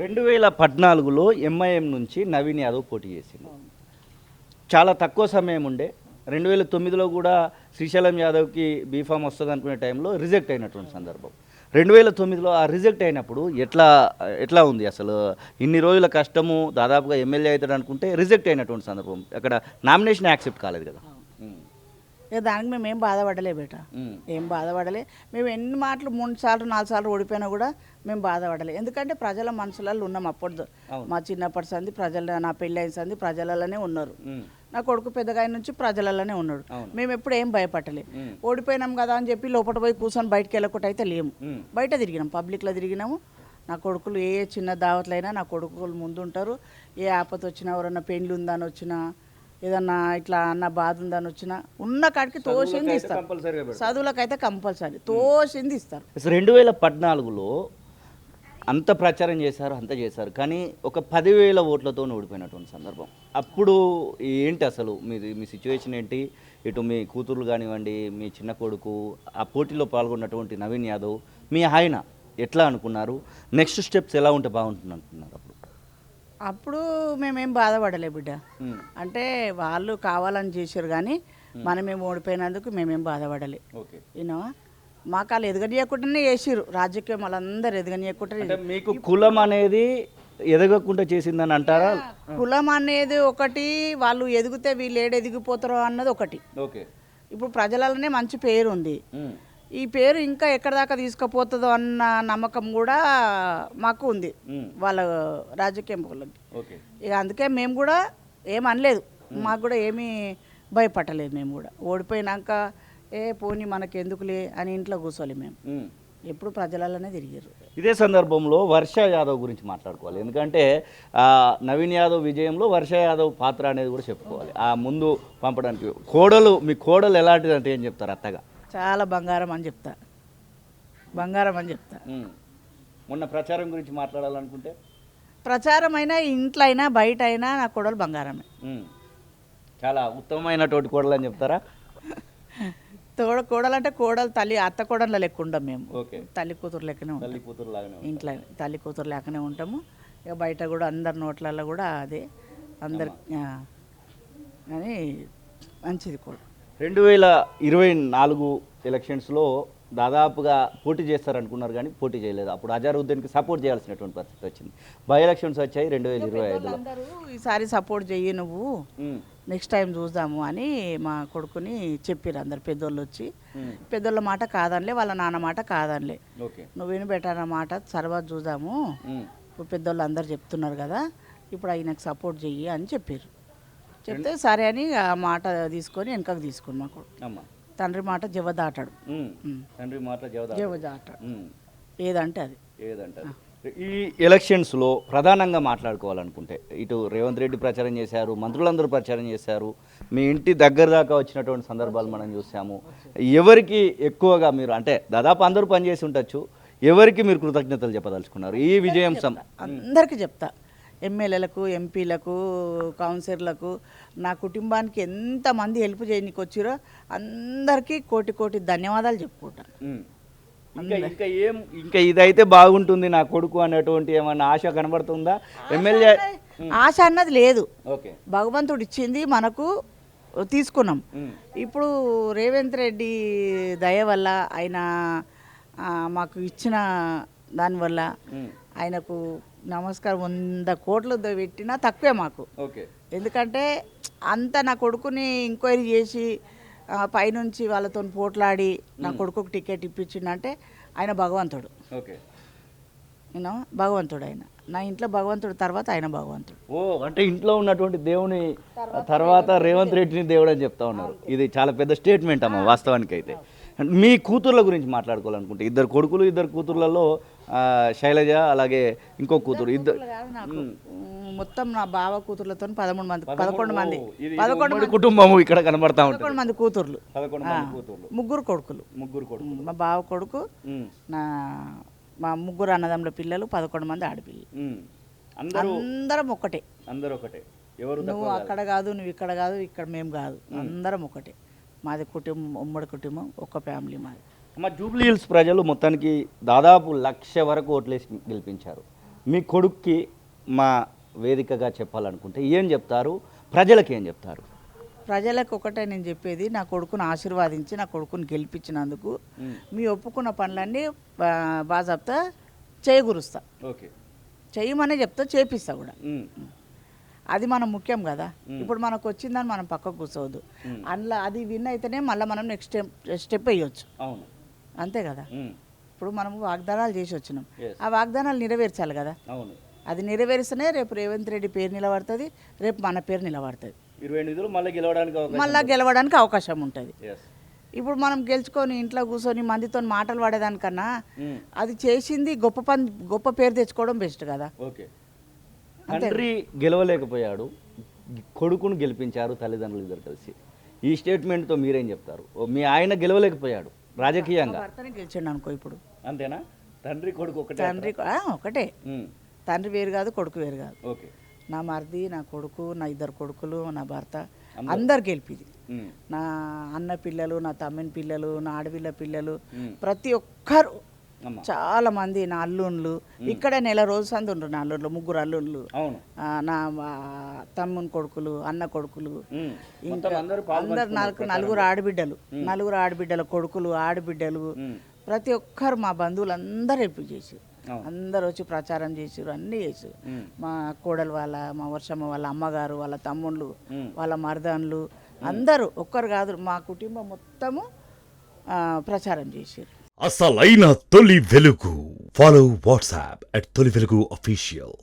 2014లో MIM నుంచి నవీన్ యాదవ్ పోటీ చేసింది. చాలా తక్కువ సమయం ఉండే. 2009లో కూడా శ్రీశైలం యాదవ్కి బీఫామ్ వస్తుంది అనుకునే టైంలో రిజెక్ట్ అయినటువంటి సందర్భం. 2009లో ఆ రిజెక్ట్ అయినప్పుడు ఎట్లా ఉంది అసలు? ఇన్ని రోజుల కష్టము దాదాపుగా ఎమ్మెల్యే అవుతాడు అనుకుంటే రిజెక్ట్ అయినటువంటి సందర్భం. అక్కడ నామినేషన్ యాక్సెప్ట్ కాలేదు కదా. ఇక దానికి మేము ఏం బాధపడలే బేట, ఏం బాధపడలే. మేము ఎన్ని మాటలు 3 సార్లు 4 సార్లు ఓడిపోయినా కూడా మేము బాధపడలే. ఎందుకంటే ప్రజల మనసులలో ఉన్నాం. అప్పుడు మా చిన్నప్పటి సంది ప్రజల, నా పెళ్ళి అయిన సంది ప్రజలలోనే ఉన్నారు. నా కొడుకు పెద్దగా నుంచి ప్రజలలోనే ఉన్నాడు. మేము ఎప్పుడు ఏం భయపడలే. ఓడిపోయినాం కదా అని చెప్పి లోపల పోయి కూర్చొని బయటకు వెళ్ళకుండా అయితే లేము. బయట తిరిగినాం, పబ్లిక్లో తిరిగినాము. నా కొడుకులు ఏ చిన్న దావత్లైనా నా కొడుకులు ముందుంటారు. ఏ ఆపద వచ్చినా, ఎవరన్నా పెండ్లు ఉందని వచ్చినా, ఏదన్నా ఇట్లా అన్న బాధ ఉందని వచ్చినా ఉన్న కాడికి తోసింది ఇస్తారు. చదువులకైతే కంపల్సరీ తోసింది ఇస్తారు. 2014లో అంత ప్రచారం చేశారు, అంత చేశారు, కానీ ఒక 10,000 ఓట్లతో ఓడిపోయినటువంటి సందర్భం. అప్పుడు ఏంటి అసలు మీ సిచ్యువేషన్ ఏంటి? ఇటు మీ కూతుర్లు కానివ్వండి, మీ చిన్న కొడుకు, ఆ పోటీలో పాల్గొన్నటువంటి నవీన్ యాదవ్, మీ ఆయన ఎట్లా అనుకున్నారు? నెక్స్ట్ స్టెప్స్ ఎలా ఉంటే బాగుంటుంది అనుకున్నారు? అప్పుడు మేమేం బాధపడలే బిడ్డ. అంటే వాళ్ళు కావాలని చేశారు, కానీ మనమేం ఓడిపోయినందుకు మేమేం బాధపడలే. యూనో మాకు వాళ్ళు ఎదగనీయకుండానే చేసిర్రు. రాజకీయం వాళ్ళందరూ ఎదగనీయకుండా. మీకు కులం అనేది ఎదగకుండా చేసిందని అంటారా? కులం అనేది ఒకటి, వాళ్ళు ఎదిగితే వీళ్ళు ఎదిగిపోతారో అన్నది ఒకటి. ఇప్పుడు ప్రజలలోనే మంచి పేరు ఉంది. ఈ పేరు ఇంకా ఎక్కడి దాకా తీసుకుపోతుందో అన్న నమ్మకం కూడా మాకు ఉంది వాళ్ళ రాజకీయం వాళ్ళకి. ఇక అందుకే మేము కూడా ఏమనలేదు, మాకు కూడా ఏమీ భయపడలేదు. మేము కూడా ఓడిపోయినాక పోనీ మనకి ఎందుకులే అని ఇంట్లో కూర్చోలే. మేము ఎప్పుడు ప్రజలలోనే తిరిగారు. ఇదే సందర్భంలో వర్ష యాదవ్ గురించి మాట్లాడుకోవాలి. ఎందుకంటే నవీన్ యాదవ్ విజయంలో వర్ష యాదవ్ పాత్ర అనేది కూడా చెప్పుకోవాలి. ఆ ముందు పంపడానికి మీ కోడలు ఎలాంటిది అంటే ఏం చెప్తారు? అత్తగా చాలా బంగారం అని చెప్తా, బంగారం అని చెప్తా. మొన్న ప్రచారం గురించి మాట్లాడాలనుకుంటే, ప్రచారం అయినా ఇంట్లో అయినా బయట అయినా నా కోడలు బంగారమే. చాలా ఉత్తమమైనటువంటి కోడలు అని చెప్తారా? కోడలు అంటే కోడలు తల్లి, అత్త కోడళ్ళ లెక్క ఉండం మేము. తల్లి కూతురు లెక్కనే ఉంటాం. ఇంట్లో తల్లి కూతురు లెక్కనే ఉంటాము. ఇక బయట కూడా అందరి నోట్లలో కూడా అదే అందరి అని మంచిది కూడా. 2024 ఎలక్షన్స్లో దాదాపుగా పోటీ చేస్తారనుకున్నారు, కానీ పోటీ చేయలేదు. అప్పుడు అజారుద్దీన్కి సపోర్ట్ చేయాల్సినటువంటి పరిస్థితి వచ్చింది. బై ఎలక్షన్స్ వచ్చాయి 2025లో. ఈసారి సపోర్ట్ చెయ్యి నువ్వు, నెక్స్ట్ టైం చూద్దాము అని మా కొడుకుని చెప్పారు అందరు పెద్దోళ్ళు వచ్చి. పెద్దోళ్ళ మాట కాదనిలే, వాళ్ళ నాన్న మాట కాదనిలే, నువ్వు వినబెట్టాన మాట తర్వాత చూద్దాము, ఇప్పుడు పెద్దోళ్ళు అందరు చెప్తున్నారు కదా, ఇప్పుడు ఆయనకు సపోర్ట్ చెయ్యి అని చెప్పారు. చెప్తే సరే అని ఆ మాట తీసుకొని వెనకకు తీసుకుని మా కొడుకు. తండ్రి మాట జవదాటాడు, తండ్రి మాట జవదాటాడు, ఏదంటే అది. ఈ ఎలక్షన్స్లో ప్రధానంగా మాట్లాడుకోవాలనుకుంటే, ఇటు రేవంత్ రెడ్డి ప్రచారం చేశారు, మంత్రులందరూ ప్రచారం చేశారు, మీ ఇంటి దగ్గర దాకా వచ్చినటువంటి సందర్భాలు మనం చూసాము. ఎవరికి ఎక్కువగా మీరు, అంటే దాదాపు అందరూ పనిచేసి ఉండొచ్చు, ఎవరికి మీరు కృతజ్ఞతలు చెప్పదలుచుకున్నారు ఈ విజయం? అందరికీ చెప్తా, ఎమ్మెల్యేలకు, ఎంపీలకు, కౌన్సిలర్లకు, నా కుటుంబానికి ఎంతమంది హెల్ప్ చేయడానికి వచ్చిరో అందరికీ కోటి కోటి ధన్యవాదాలు చెప్పుకుంటాను. ఇంకా ఇదైతే బాగుంటుంది నా కొడుకు అనేటువంటి ఏమన్నా ఆశ కనబడుతుందా? ఎమ్మెల్యే ఆశ అన్నది లేదు, భగవంతుడు ఇచ్చింది మనకు తీసుకున్నాం. ఇప్పుడు రేవంత్ రెడ్డి దయ వల్ల, ఆయన మాకు ఇచ్చిన దానివల్ల ఆయనకు నమస్కారం. 100 కోట్లు పెట్టినా తక్కువే మాకు. ఎందుకంటే అంత నా కొడుకుని ఎంక్వైరీ చేసి పైనుంచి వాళ్ళతో పోట్లాడి నా కొడుకుకు టికెట్ ఇప్పించిందంటే ఆయన భగవంతుడు. నేను భగవంతుడు, ఆయన నా ఇంట్లో భగవంతుడు తర్వాత ఆయన భగవంతుడు. అంటే ఇంట్లో ఉన్నటువంటి దేవుని తర్వాత రేవంత్ రెడ్డిని దేవుడు అని చెప్తా ఉన్నారు. ఇది చాలా పెద్ద స్టేట్మెంట్ అమ్మ వాస్తవానికి. అయితే మీ కూతుర్ల గురించి మాట్లాడుకోవాలనుకుంటే, 2 కొడుకులు 2 కూతుర్లలో శైలజ, అలాగే ఇంకో కూతురు, మొత్తం నా బావ కూతుర్లతో 11 మంది కుటుంబము ఇక్కడ కనబడతా ఉంటుంది. 11 మంది కూతుర్లు, 3 కొడుకులు. మా బావ కొడుకు, మా 3 అన్నదమ్ముల పిల్లలు, 11 మంది ఆడపిల్లలు. అందరం ఒకటే. నువ్వు అక్కడ కాదు, నువ్వు ఇక్కడ కాదు, ఇక్కడ మేము కాదు, అందరం ఒకటే. మాది కుటుంబం, ఉమ్మడి కుటుంబం, ఒక్క ఫ్యామిలీ మాది. మా జూబ్లీ హిల్స్ ప్రజలు మొత్తానికి దాదాపు 1,00,000 వరకు ఓట్లేసి గెలిపించారు. మీ కొడుక్కి మా వేదికగా చెప్పాలనుకుంటే ఏం చెప్తారు, ప్రజలకు ఏం చెప్తారు? ప్రజలకు ఒకటే నేను చెప్పేది, నా కొడుకును ఆశీర్వాదించి నా కొడుకుని గెలిపించినందుకు మీ ఒప్పుకున్న పనులన్నీ బాజాబ్తా చేయగురుస్తా. ఓకే, చేయమనే చెప్తా, చేపిస్తా కూడా. అది మనం ముఖ్యం కదా. ఇప్పుడు మనకు వచ్చిందని మనం పక్కకు కూర్చోవద్దు. అందులో అది విన్ అయితేనే మళ్ళీ మనం నెక్స్ట్ స్టెప్ వేయొచ్చు. అవును, అంతే కదా. ఇప్పుడు మనం వాగ్దానాలు చేసి వచ్చినాం, Yes. ఆ వాగ్దానాలు నెరవేర్చాలి కదా. అవును. అది నెరవేరిస్తేనే రేపు రేవంత్ రెడ్డి పేరు నిలబడుతుంది, రేపు మన పేరు నిలబడుతుంది, 20 నిధులు మళ్ళీ గెలవడానికి మళ్ళీ గెలవడానికి అవకాశం ఉంటుంది. Yes. ఇప్పుడు మనం గెలుచుకొని ఇంట్లో కూర్చొని మందితో మాటలు పడేదానికన్నా అది చేసింది గొప్ప పేరు తెచ్చుకోవడం బెస్ట్ కదా. ఓకే, తండ్రి గెలవలేకపోయాడు, కొడుకును గెలిపించారు తల్లిదండ్రులు ఇద్దరు కలిసి. ఈ స్టేట్మెంట్తో మీరేం చెప్తారు? మీ ఆయన గెలవలేకపోయాడు రాజకీయంగా, భర్తనే గెలిచిండు అనుకో. ఇప్పుడు అంతేనా? తండ్రి కొడుకు ఒకటే? తండ్రి ఒకటే, తండ్రి వేరు కాదు, కొడుకు వేరు కాదు. ఓకే, నా మరిది, నా కొడుకు, నా ఇద్దరు కొడుకులు, నా భర్త అందరు గెలిపిది. నా అన్న పిల్లలు, నా తమ్మిన పిల్లలు, నా ఆడపిల్ల పిల్లలు, ప్రతి ఒక్కరు చాలా మంది, నా అల్లుళ్ళు ఇక్కడే నెల రోజు సంది ఉండ్రు. నా అల్లుళ్ళు 3 అల్లుళ్ళు, నా తమ్ముని కొడుకులు, అన్న కొడుకులు, ఇంకా అందరు నలుగురు ఆడబిడ్డల కొడుకులు, ఆడబిడ్డలు, ప్రతి ఒక్కరు మా బంధువులు అందరూ హెల్ప్ చేసారు. అందరు వచ్చి ప్రచారం చేసారు, అన్నీ చేసారు. మా కోడలు వాళ్ళ, మా వర్షమ్మ వాళ్ళ అమ్మగారు, వాళ్ళ తమ్ముళ్ళు, వాళ్ళ మరదన్లు అందరూ, ఒక్కరు కాదు, మా కుటుంబం మొత్తము ప్రచారం చేసారు. అసలైన తొలి వెలుగు. ఫాలో వాట్సాప్ @తొలి వెలుగు official.